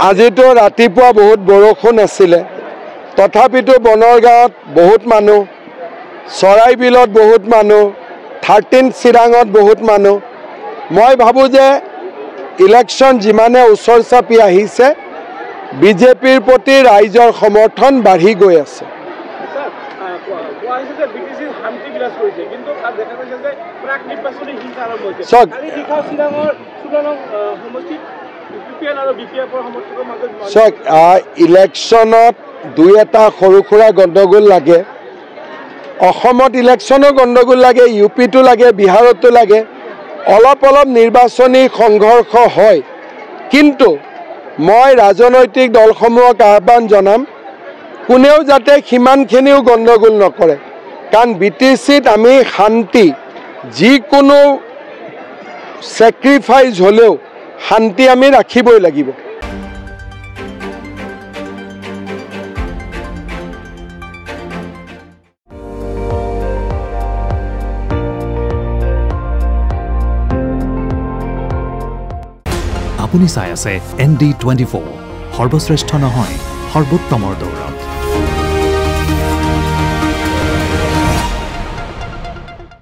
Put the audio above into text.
আজিতো ৰাতিপুৱা বহুত বৰষুণ আছিলে তথাপিতো বনৰগাঁৱত বহুত মানুহ চৰাইবিলত বহুত মানুহ 13 চিৰাঙত বহুত মানুহ মই ভাবো যে ইলেকশ্যন যিমানে ওচৰ চাপি আহিছে বিজেপিৰ প্ৰতি ৰাইজৰ সমৰ্থন বাঢ়ি গৈ আছে ইলেকশ্যনত দুই এটা সৰু সুৰা গণ্ডগোল লাগে অসমত ইলেকশ্যনো গণ্ডগোল লাগে ইউপিটো লাগে বিহাৰতো লাগে অলপ অলপ নিৰ্বাচনী সংঘৰ্ষ হয় কিন্তু মই ৰাজনৈতিক দলসমূহক আহ্বান জনাম কোনেও যাতে সিমানখিনিও গণ্ডগোল নকৰে কাৰণ বিটিচিত আমি শান্তি যিকোনো চেক্ৰিফাইচ হ'লেও শান্তি আমি ৰাখিবই লাগিব আপুনি চাই আছে ND24 সৰ্বশ্ৰেষ্ঠ নহয় সৰ্বোত্তমৰ দৌৰত